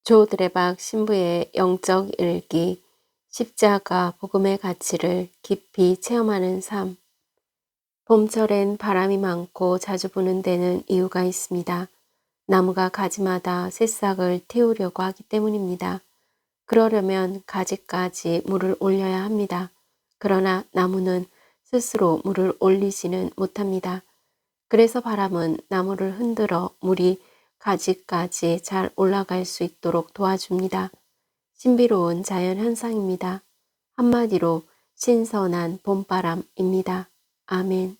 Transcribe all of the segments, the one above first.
조 드레박 신부의 영적 일기, 십자가 복음의 가치를 깊이 체험하는 삶. 봄철엔 바람이 많고 자주 부는 데는 이유가 있습니다. 나무가 가지마다 새싹을 틔우려고 하기 때문입니다. 그러려면 가지까지 물을 올려야 합니다. 그러나 나무는 스스로 물을 올리지는 못합니다. 그래서 바람은 나무를 흔들어 물이 가지까지 잘 올라갈 수 있도록 도와줍니다. 신비로운 자연 현상입니다. 한마디로 신선한 봄바람입니다. 아멘.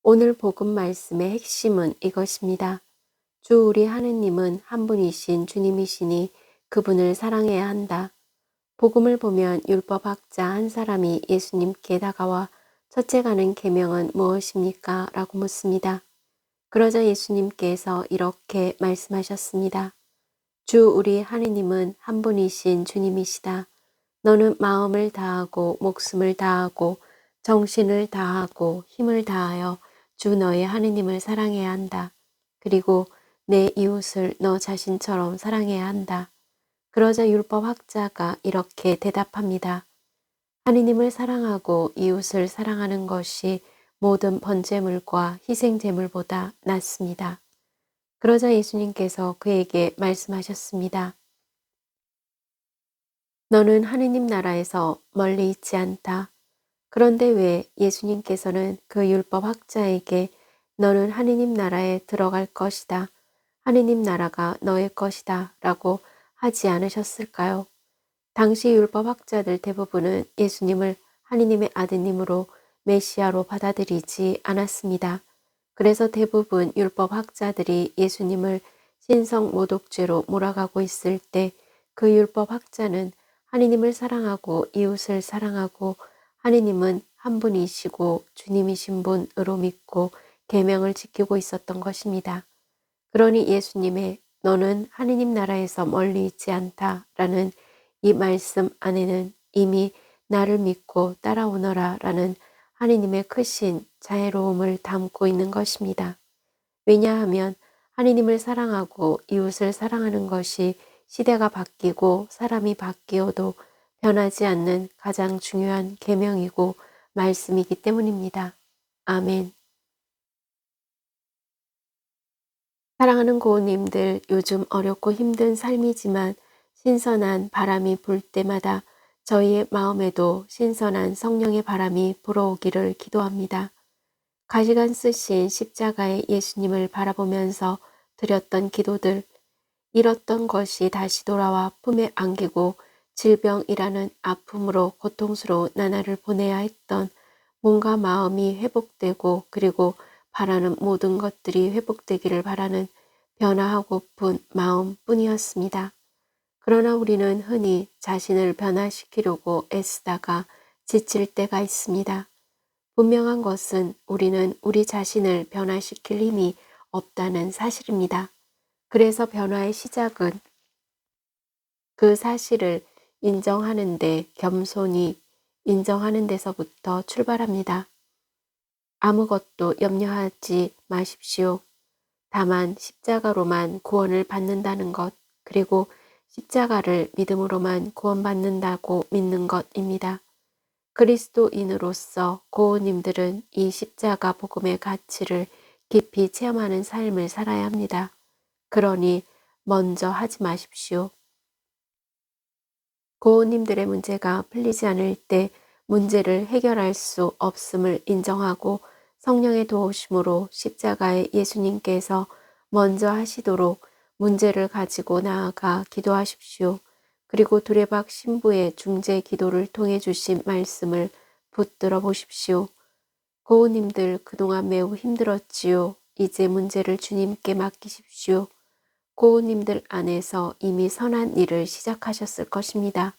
오늘 복음 말씀의 핵심은 이것입니다. 주 우리 하느님은 한 분이신 주님이시니 그분을 사랑해야 한다. 복음을 보면 율법학자 한 사람이 예수님께 다가와 첫째 가는 계명은 무엇입니까? 라고 묻습니다. 그러자 예수님께서 이렇게 말씀하셨습니다. 주 우리 하느님은 한 분이신 주님이시다. 너는 마음을 다하고 목숨을 다하고 정신을 다하고 힘을 다하여 주 너의 하느님을 사랑해야 한다. 그리고 내 이웃을 너 자신처럼 사랑해야 한다. 그러자 율법학자가 이렇게 대답합니다. 하느님을 사랑하고 이웃을 사랑하는 것이 모든 번제물과 희생제물보다 낫습니다. 그러자 예수님께서 그에게 말씀하셨습니다. 너는 하느님 나라에서 멀리 있지 않다. 그런데 왜 예수님께서는 그 율법학자에게 너는 하느님 나라에 들어갈 것이다. 하느님 나라가 너의 것이다. 라고 하지 않으셨을까요? 당시 율법학자들 대부분은 예수님을 하느님의 아드님으로 메시아로 받아들이지 않았습니다. 그래서 대부분 율법학자들이 예수님을 신성모독죄로 몰아가고 있을 때 그 율법학자는 하느님을 사랑하고 이웃을 사랑하고 하느님은 한 분이시고 주님이신 분으로 믿고 계명을 지키고 있었던 것입니다. 그러니 예수님의 너는 하느님 나라에서 멀리 있지 않다 라는 이 말씀 안에는 이미 나를 믿고 따라오너라 라는 하느님의 크신 자애로움을 담고 있는 것입니다. 왜냐하면 하느님을 사랑하고 이웃을 사랑하는 것이 시대가 바뀌고 사람이 바뀌어도 변하지 않는 가장 중요한 계명이고 말씀이기 때문입니다. 아멘. 사랑하는 고우님들, 요즘 어렵고 힘든 삶이지만 신선한 바람이 불 때마다 저희의 마음에도 신선한 성령의 바람이 불어오기를 기도합니다. 가시관 쓰신 십자가의 예수님을 바라보면서 드렸던 기도들, 잃었던 것이 다시 돌아와 품에 안기고 질병이라는 아픔으로 고통스러운 나날을 보내야 했던 몸과 마음이 회복되고 그리고 바라는 모든 것들이 회복되기를 바라는 변화하고픈 마음뿐이었습니다. 그러나 우리는 흔히 자신을 변화시키려고 애쓰다가 지칠 때가 있습니다. 분명한 것은 우리는 우리 자신을 변화시킬 힘이 없다는 사실입니다. 그래서 변화의 시작은 그 사실을 인정하는데 겸손히 인정하는 데서부터 출발합니다. 아무것도 염려하지 마십시오. 다만 십자가로만 구원을 받는다는 것, 그리고 십자가를 믿음으로만 구원받는다고 믿는 것입니다. 그리스도인으로서 고우님들은 이 십자가 복음의 가치를 깊이 체험하는 삶을 살아야 합니다. 그러니 먼저 하지 마십시오. 고우님들의 문제가 풀리지 않을 때 문제를 해결할 수 없음을 인정하고 성령의 도우심으로 십자가의 예수님께서 먼저 하시도록 문제를 가지고 나아가 기도하십시오. 그리고 두레박 신부의 중재 기도를 통해 주신 말씀을 붙들어 보십시오. 고우님들 그동안 매우 힘들었지요. 이제 문제를 주님께 맡기십시오. 고우님들 안에서 이미 선한 일을 시작하셨을 것입니다.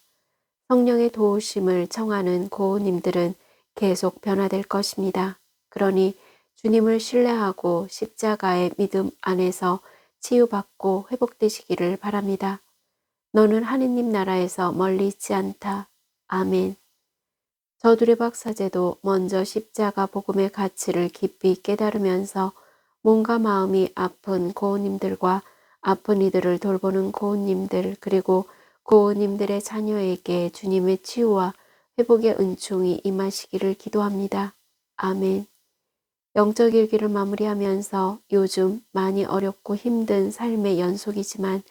성령의 도우심을 청하는 고우님들은 계속 변화될 것입니다. 그러니 주님을 신뢰하고 십자가의 믿음 안에서 치유받고 회복되시기를 바랍니다. 너는 하느님 나라에서 멀리 있지 않다. 아멘. 저두레 박사제도 먼저 십자가 복음의 가치를 깊이 깨달으면서 몸과 마음이 아픈 고우님들과 아픈 이들을 돌보는 고은님들 그리고 고은님들의 자녀에게 주님의 치유와 회복의 은총이 임하시기를 기도합니다. 아멘. 영적 일기를 마무리하면서 요즘 많이 어렵고 힘든 삶의 연속이지만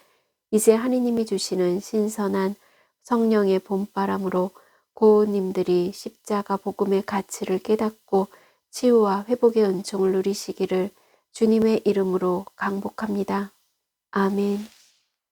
이제 하느님이 주시는 신선한 성령의 봄바람으로 고은님들이 십자가 복음의 가치를 깨닫고 치유와 회복의 은총을 누리시기를 주님의 이름으로 강복합니다. 아멘.